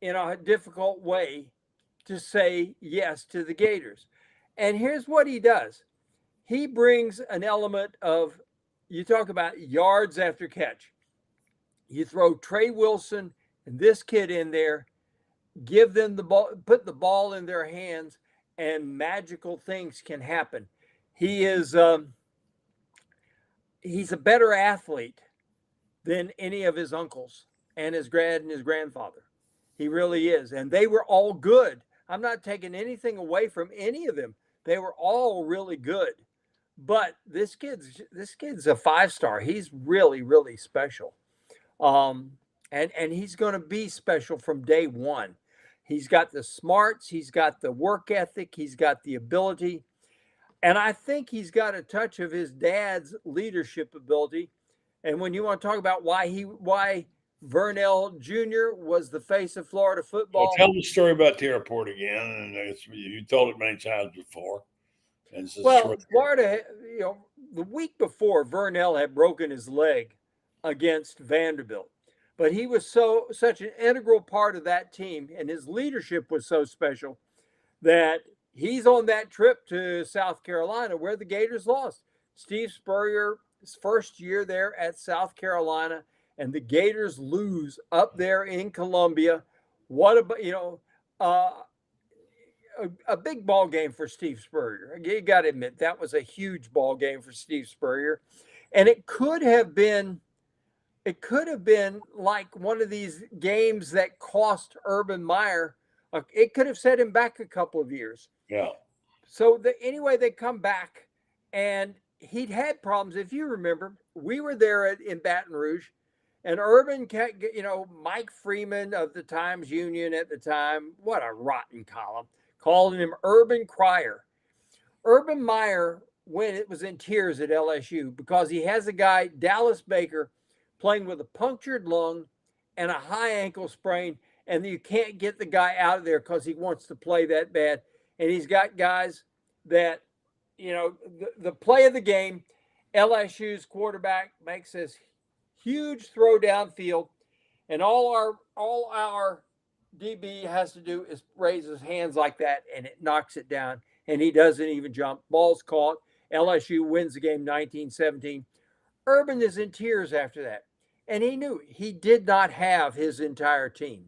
in a difficult way to say yes to the Gators. And here's what he does. He brings an element of, you talk about yards after catch. You throw Trey Wilson and this kid in there, give them the ball, put the ball in their hands, and magical things can happen. He is he's a better athlete than any of his uncles and his grandfather. He really is. And they were all good. I'm not taking anything away from any of them. They were all really good. But this kid's a 5-star. He's really, really special. And he's going to be special from day one. He's got the smarts, he's got the work ethic, he's got the ability. And I think he's got a touch of his dad's leadership ability. And when you want to talk about why Vernell Jr. was the face of Florida football. Well, tell the story about Terraport again. And you told it many times before. Well, Florida, you know, the week before, Vernell had broken his leg against Vanderbilt. But he was such an integral part of that team, and his leadership was so special that he's on that trip to South Carolina where the Gators lost. Steve Spurrier's first year there at South Carolina, and the Gators lose up there in Columbia. What about, you know, a big ball game for Steve Spurrier. You got to admit that was a huge ball game for Steve Spurrier, and it could have been like one of these games that cost Urban Meyer. It could have set him back a couple of years. Yeah. So anyway, they come back, and he'd had problems. If you remember, we were there in Baton Rouge, and Urban, you know, Mike Freeman of the Times Union at the time, what a rotten column, calling him Urban Crier. Urban Meyer was in tears at LSU because he has a guy, Dallas Baker, playing with a punctured lung and a high ankle sprain, and you can't get the guy out of there because he wants to play that bad. And he's got guys that, you know, the play of the game, LSU's quarterback makes this huge throw downfield, and all our DB has to do is raise his hands like that, and it knocks it down, and he doesn't even jump. Ball's caught. LSU wins the game 19-17. Urban is in tears after that, and he knew he did not have his entire team.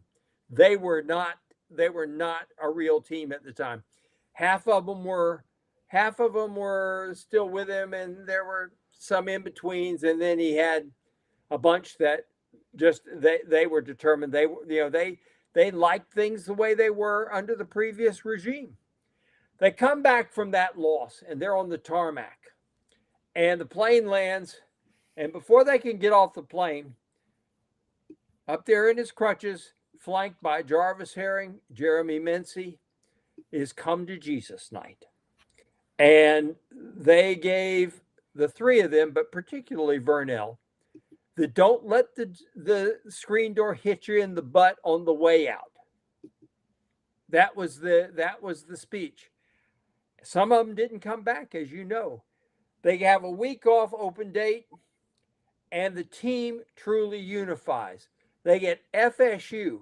They were not a real team at the time. Half of them were still with him, and there were some in betweens, and then he had a bunch that just they were determined. They liked things the way they were under the previous regime. They come back from that loss, and they're on the tarmac, and the plane lands, and before they can get off the plane, up there in his crutches, flanked by Jarvis Herring, Jeremy Mincy, is Come to Jesus night. And they gave the three of them, but particularly Vernell, the don't let the screen door hit you in the butt on the way out. That was the speech. Some of them didn't come back, as you know. They have a week off, open date, and the team truly unifies. They get FSU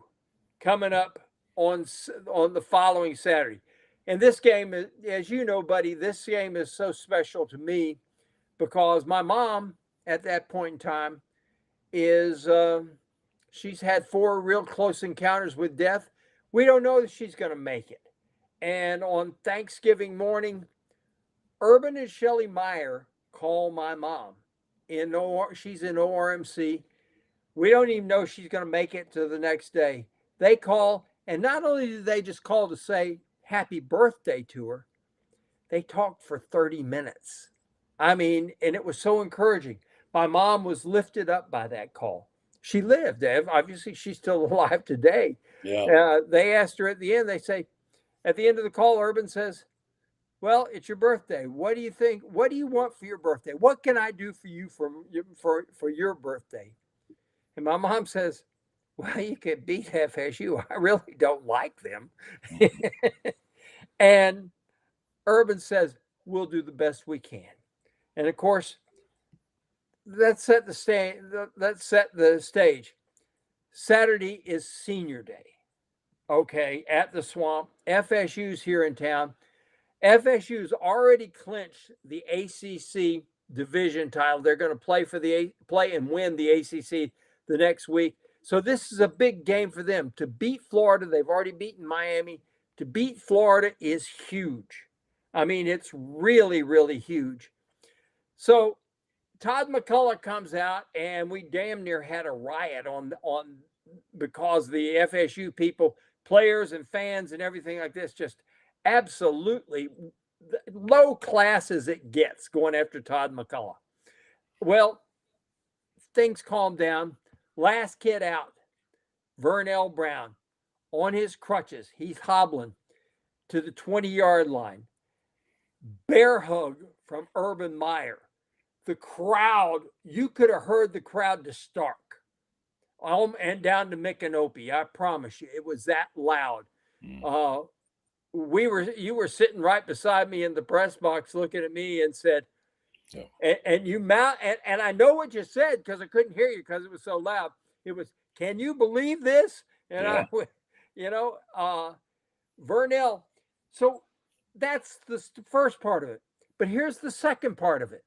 coming up on the following Saturday. And this game, as you know, buddy, this game is so special to me because my mom at that point in time is she's had 4 real close encounters with death. We don't know that she's going to make it. And on Thanksgiving morning, Urban and Shelley Meyer call my mom. She's in ORMC. We don't even know she's going to make it to the next day. They call, and not only did they just call to say happy birthday to her, they talked for 30 minutes. I mean, and it was so encouraging. My mom was lifted up by that call. She lived. Obviously, she's still alive today. Yeah. They asked her at the end, they say, at the end of the call, Urban says, well, it's your birthday. What do you think? What do you want for your birthday? What can I do for you for your birthday? And my mom says, well, you could beat FSU. I really don't like them. And Urban says, we'll do the best we can. And of course, that set the stage. Saturday is senior day. Okay, at the Swamp. FSU's here in town. FSU's already clinched the ACC division title. They're going to play and win the ACC the next week. So this is a big game for them. To beat Florida, they've already beaten Miami. To beat Florida is huge. I mean, it's really, really huge. So Todd McCullough comes out, and we damn near had a riot on because the FSU people, players and fans and everything like this, just absolutely low class as it gets going after Todd McCullough. Well, things calmed down. Last kid out, Vernell Brown, on his crutches. He's hobbling to the 20-yard line. Bear hug from Urban Meyer. The crowd, you could have heard the crowd to Stark and down to Micanopy. I promise you, it was that loud. You were sitting right beside me in the press box looking at me and said, and you mount, and I know what you said because I couldn't hear you because it was so loud. It was, can you believe this? And I went, Vernell. So that's the first part of it. But here's the second part of it.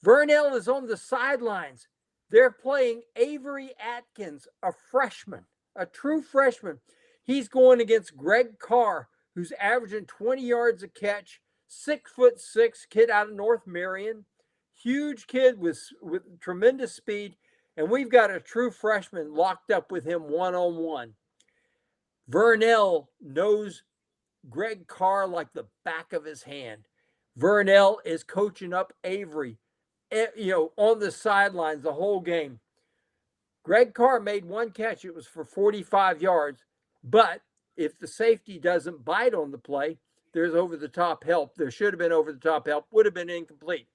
Vernell is on the sidelines. They're playing Avery Atkins, a freshman, a true freshman. He's going against Greg Carr, who's averaging 20 yards a catch, 6'6" kid out of North Marion, huge kid with tremendous speed. And we've got a true freshman locked up with him one-on-one. Vernell knows Greg Carr like the back of his hand. Vernell is coaching up Avery, on the sidelines the whole game. Greg Carr made one catch. It was for 45 yards. But if the safety doesn't bite on the play, there's over-the-top help. There should have been over-the-top help. Would have been incomplete.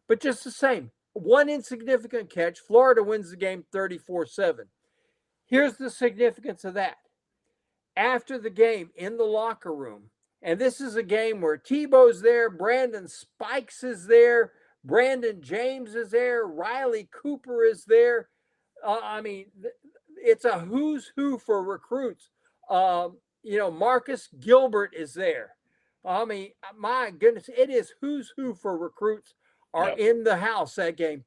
But just the same, one insignificant catch. Florida wins the game 34-7. Here's the significance of that. After the game, in the locker room, and this is a game where Tebow's there, Brandon Spikes is there, Brandon James is there, Riley Cooper is there. It's a who's who for recruits. Marcus Gilbert is there. I mean, my goodness, it is who's who for recruits are in the house that game.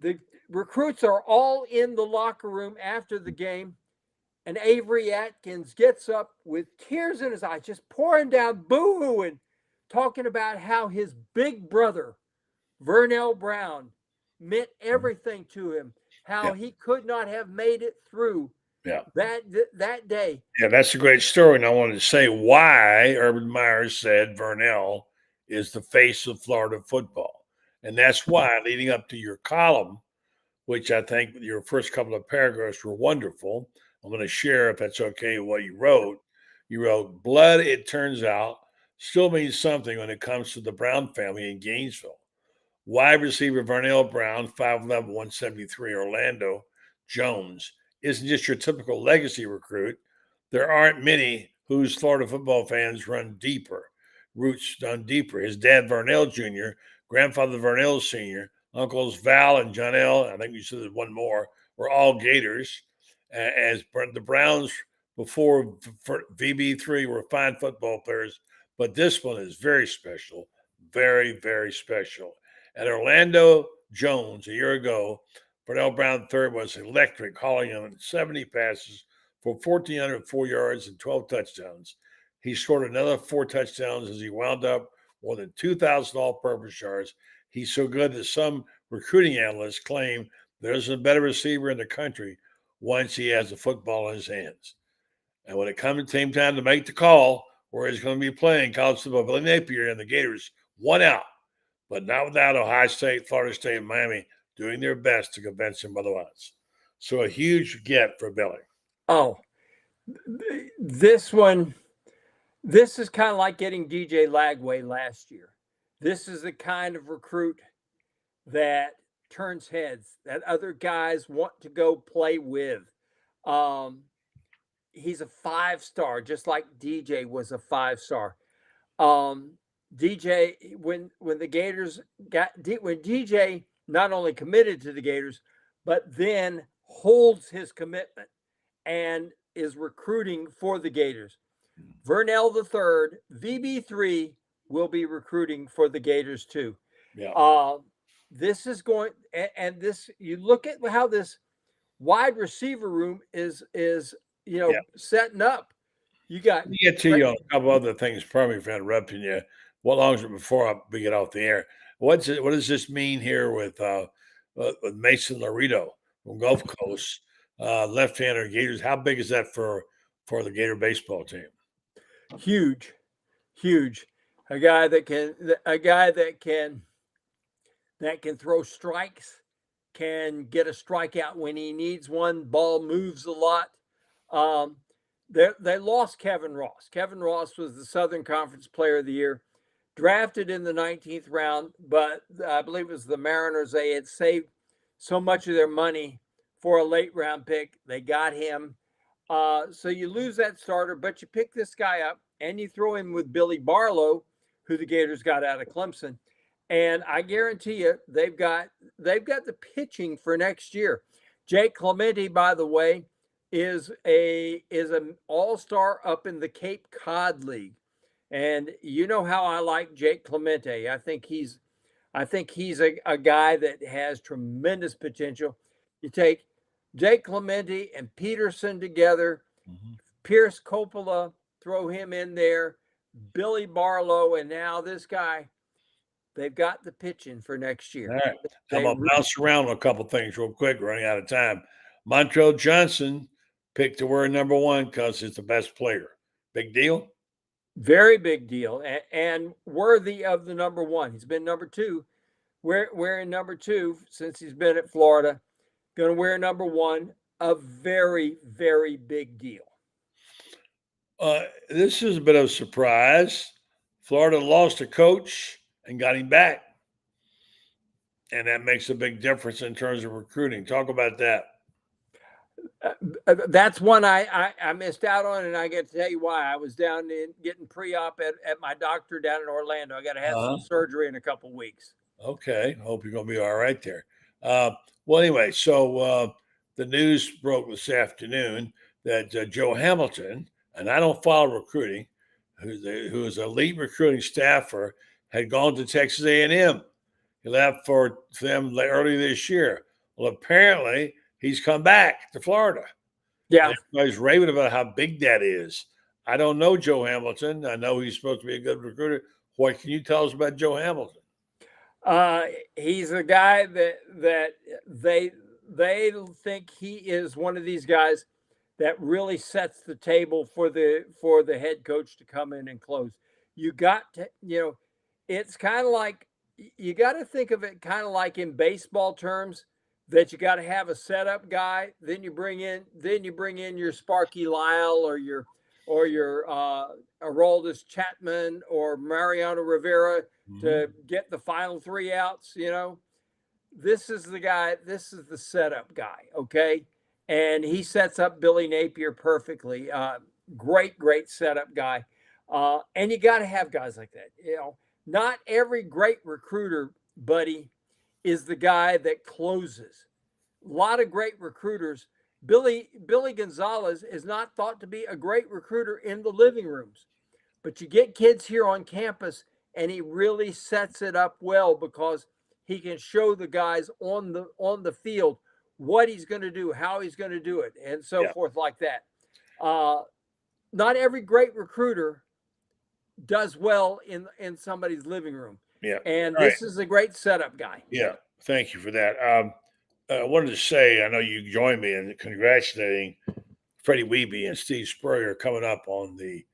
The recruits are all in the locker room after the game, and Avery Atkins gets up with tears in his eyes, just pouring down, boo-hooing, talking about how his big brother, Vernell Brown, meant everything to him, how he could not have made it through that day. Yeah, that's a great story. And I wanted to say why Urban Meyer said Vernell is the face of Florida football. And that's why, leading up to your column, which I think your first couple of paragraphs were wonderful, I'm going to share, if that's okay, what you wrote. You wrote, blood, it turns out, still means something when it comes to the Brown family in Gainesville. Wide receiver Vernell Brown, 5'11", 173, Orlando Jones, isn't just your typical legacy recruit. There aren't many whose Florida football fans roots run deeper. His dad, Vernell Jr., grandfather Vernell Sr., uncles Val and Jonell, I think you said there's one more, were all Gators. As the Browns before for VB3 were fine football players, but this one is very special, very, very special. And Orlando Jones, a year ago, Pernell Brown III was electric, hauling him 70 passes for 1,404 yards and 12 touchdowns. He scored another 4 touchdowns as he wound up more than 2,000 all-purpose yards. He's so good that some recruiting analysts claim there isn't a better receiver in the country once he has the football in his hands. And when it comes time to make the call where he's going to be playing college football, Billy Napier and the Gators won out, but not without Ohio State, Florida State, and Miami doing their best to convince him otherwise. So a huge get for Billy. Oh, this one, this is kind of like getting DJ Lagway last year. This is the kind of recruit that turns heads, that other guys want to go play with. He's a 5-star, just like DJ was a 5-star. DJ, when the Gators when DJ not only committed to the Gators, but then holds his commitment and is recruiting for the Gators. Vernell III, VB3 will be recruiting for the Gators too. Yeah. This is going, and this, you look at how this wide receiver room is setting up. You got. Let me get to you on a couple other things. Pardon me for interrupting you. What long is it before we get off the air? What does this mean here with Mason Laredo from Gulf Coast, left-hander Gators? How big is that for the Gator baseball team? Huge. A guy that can throw strikes, can get a strikeout when he needs one. Ball moves a lot. They lost Kevin Ross. Kevin Ross was the Southern Conference Player of the Year, drafted in the 19th round, but I believe it was the Mariners. They had saved so much of their money for a late round pick. They got him. So you lose that starter, but you pick this guy up and you throw him with Billy Barlow, who the Gators got out of Clemson. And I guarantee you, they've got the pitching for next year. Jake Clemente, by the way, is an all-star up in the Cape Cod League. And you know how I like Jake Clemente. I think he's a guy that has tremendous potential. You take Jake Clemente and Peterson together, Pierce Coppola, throw him in there, Billy Barlow, and now this guy. They've got the pitching for next year. All right. I'm going to bounce around on a couple things real quick, running out of time. Montrell Johnson picked to wear number 1 because he's the best player. Big deal? Very big deal, and worthy of the number 1. He's been number 2. Wearing number 2 since he's been at Florida. Going to wear number 1. A very, very big deal. This is a bit of a surprise. Florida lost a coach and got him back. And that makes a big difference in terms of recruiting. Talk about that. That's one I missed out on, and I get to tell you why. I was down getting pre-op at my doctor down in Orlando. I got to have some surgery in a couple weeks. Okay. Hope you're going to be all right there. Well, anyway, so the news broke this afternoon that Joe Hamilton, and I don't follow recruiting, who is a elite recruiting staffer, had gone to Texas A&M. He left for them early this year. Well, apparently he's come back to Florida. Yeah. Everybody's raving about how big that is. I don't know Joe Hamilton. I know he's supposed to be a good recruiter. What can you tell us about Joe Hamilton? He's a guy that they think he is one of these guys that really sets the table for the head coach to come in and close. You got to, it's kind of like, you got to think of it kind of like in baseball terms, that you got to have a setup guy. Then you bring in your Sparky Lyle or your Aroldis Chapman or Mariano Rivera to get the final 3 outs. This is the guy. This is the setup guy. Okay. And he sets up Billy Napier perfectly. Great setup guy. And you got to have guys like that. Not every great recruiter, buddy, is the guy that closes. A lot of great recruiters Billy Gonzalez is not thought to be a great recruiter in the living rooms, but you get kids here on campus and he really sets it up well because he can show the guys on the field what he's going to do, how he's going to do it, and so forth like that. Not every great recruiter does well in somebody's living room. Yeah. And this is a great setup guy. Yeah. Thank you for that. I wanted to say, I know you joined me in congratulating Freddie Wiebe and Steve Spurrier coming up on the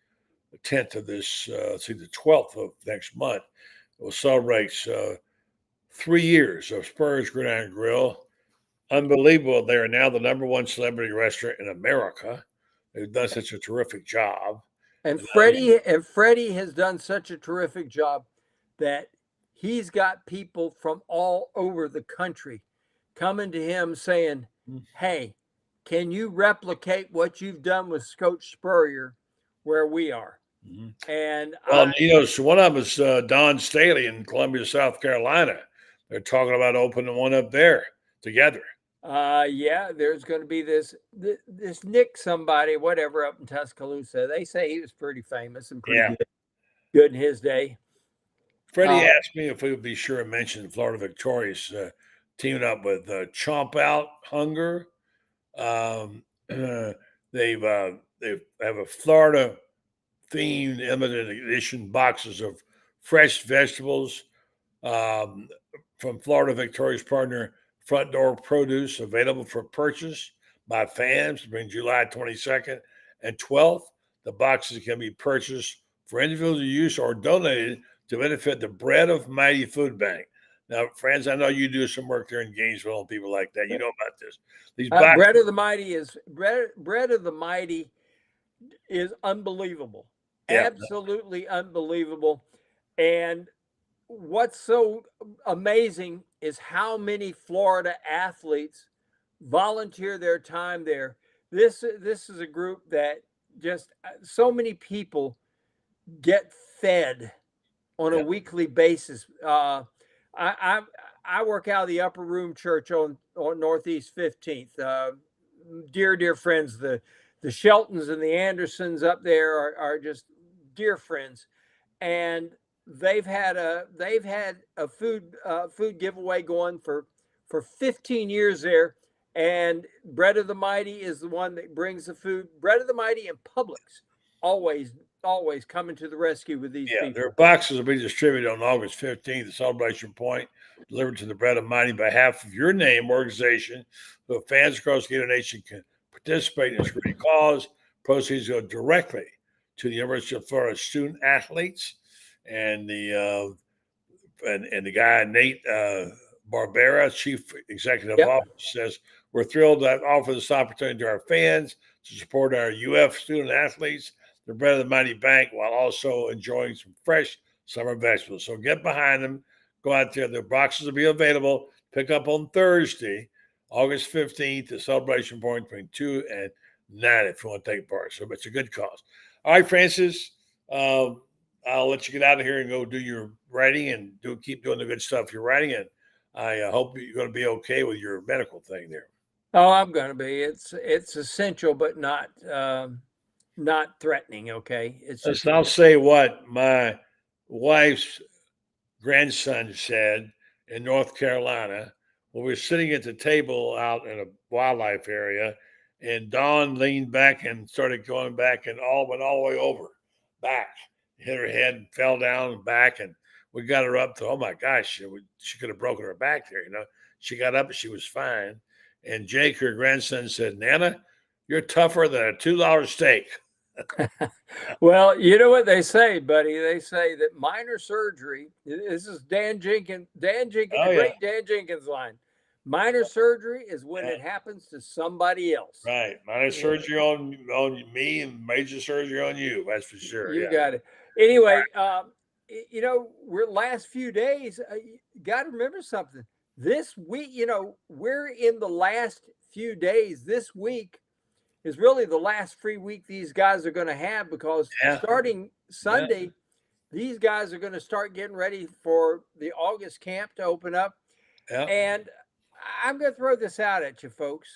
10th of this, the 12th of next month. We'll celebrate 3 years of Spurrier's Gridiron Grill. Unbelievable. They are now the #1 celebrity restaurant in America. They've done such a terrific job. And Freddie has done such a terrific job that he's got people from all over the country coming to him saying, hey, can you replicate what you've done with Coach Spurrier where we are? Mm-hmm. And so one of them is Don Staley in Columbia, South Carolina. They're talking about opening one up there together. There's going to be this Nick somebody, whatever, up in Tuscaloosa. They say he was pretty famous and pretty good in his day. Freddie asked me if we would be sure to mention Florida Victorious teaming up with Chomp Out Hunger. They have a Florida themed limited edition boxes of fresh vegetables from Florida Victorious partner Front Door Produce, available for purchase by fans between July 22nd and 12th. The boxes can be purchased for individual use or donated to benefit the Bread of Mighty Food Bank. Now, Franz, I know you do some work there in Gainesville and people like that. You know about this. These Bread of the Mighty is unbelievable. Yeah. Absolutely unbelievable. And what's so amazing is how many Florida athletes volunteer their time there. This is a group that just so many people get fed on a weekly basis. I work out of the Upper Room Church on Northeast 15th. Dear friends, the Sheltons and the Andersons up there are just dear friends, and they've had a food giveaway going for 15 years there. And Bread of the Mighty is the one that brings the food. Bread of the Mighty and Publix always coming to the rescue with these people. Their boxes will be distributed on August 15th at Celebration Point, delivered to the Bread of Mighty by half of your name organization. So fans across the nation can participate in this great cause. Proceeds go directly to the University of Florida student athletes. And the guy, Nate Barbera, Chief Executive Officer, says, we're thrilled to offer this opportunity to our fans to support our UF student athletes, the Bread of the Mighty Bank, while also enjoying some fresh summer vegetables. So get behind them. Go out there. The boxes will be available. Pick up on Thursday, August 15th, at Celebration Point between 2 and 9 if you want to take part. So it's a good cause. All right, Francis, I'll let you get out of here and go do your writing and keep doing the good stuff you're writing. And I hope you're going to be okay with your medical thing there. Oh, I'm going to be. It's essential, but not threatening. Okay. It's just. I'll say what my wife's grandson said in North Carolina when we were sitting at the table out in a wildlife area, and Dawn leaned back and started going back and went all the way over back. Hit her head and fell down and back, and we got her up to, oh my gosh, she could have broken her back there, She got up and she was fine. And Jake, her grandson, said, Nana, you're tougher than a $2 steak. Well, you know what they say, buddy? They say that minor surgery, this is Dan Jenkins, great Dan Jenkins line. Minor surgery is when it happens to somebody else. Right. Minor surgery on me and major surgery on you. That's for sure. You got it. Anyway, we're last few days. You got to remember something. This week, we're in the last few days. This week is really the last free week these guys are going to have because starting Sunday, these guys are going to start getting ready for the August camp to open up. Yeah. And I'm going to throw this out at you folks.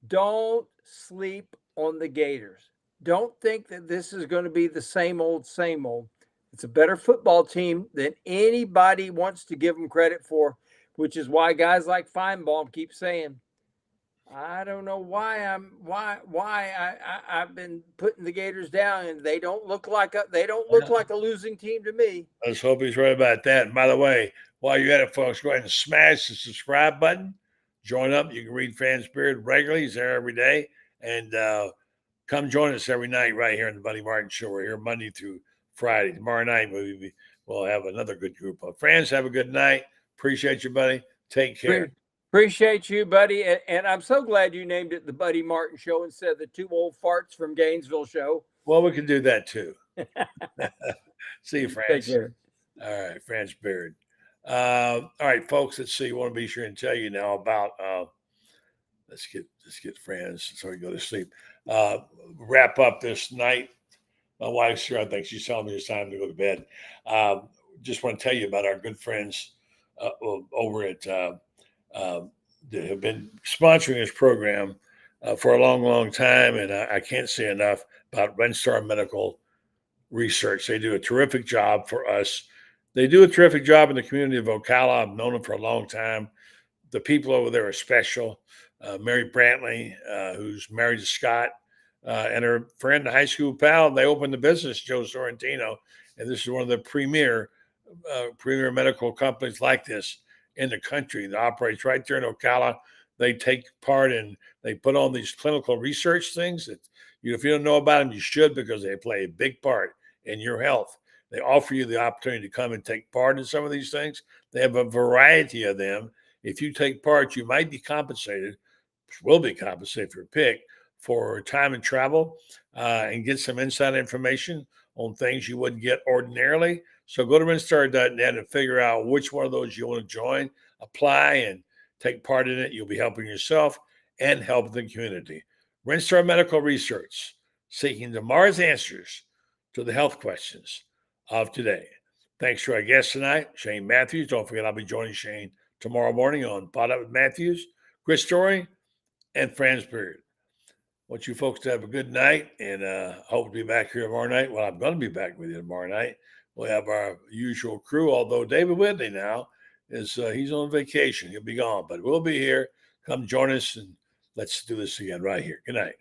don't sleep on the Gators. Don't think that this is going to be the same old, same old. It's a better football team than anybody wants to give them credit for, which is why guys like Feinbaum keep saying, I don't know why I've been putting the Gators down, and they don't look like a losing team to me. Let's hope he's right about that. And by the way, while you're at it, folks, go ahead and smash the subscribe button. Join up. You can read Franz Beard regularly. He's there every day. And come join us every night right here on the Buddy Martin Show. We're here Monday through Friday. Tomorrow night, we'll have another good group of friends. Have a good night. Appreciate you, buddy. Take care. Appreciate you, buddy. And I'm so glad you named it the Buddy Martin Show instead of the Two Old Farts from Gainesville Show. Well, we can do that too. See you, Franz. Take care. All right, Franz Beard. All right, folks. Let's see. I want to be sure and tell you now about. Let's get Franz so we go to sleep. Wrap up this night. My wife's here. I think she's telling me it's time to go to bed. Just want to tell you about our good friends over at that have been sponsoring this program for a long, long time, and I can't say enough about Renstar Medical Research. They do a terrific job for us. They do a terrific job in the community of Ocala. I've known them for a long time. The people over there are special. Mary Brantley, who's married to Scott, and her friend, the high school pal, they opened the business, Joe Sorrentino, and this is one of the premier medical companies like this in the country that operates right there in Ocala. They take part in, they put on these clinical research things that if you don't know about them, you should, because they play a big part in your health. They offer you the opportunity to come and take part in some of these things. They have a variety of them. If you take part, you might be compensated, will be compensated for a pick, for time and travel, and get some inside information on things you wouldn't get ordinarily. So go to Renstar.net and figure out which one of those you want to join, apply, and take part in it. You'll be helping yourself and helping the community. Renstar Medical Research, seeking tomorrow's answers to the health questions of today. Thanks to our guest tonight, Shane Matthews. Don't forget, I'll be joining Shane tomorrow morning on Pot Up with Matthews, Chris Story, and Franz Beard. I want you folks to have a good night, and hope to be back here tomorrow night. Well, I'm going to be back with you tomorrow night. We'll have our usual crew, although David Whitley now he's on vacation. He'll be gone, but we'll be here. Come join us, and let's do this again right here. Good night.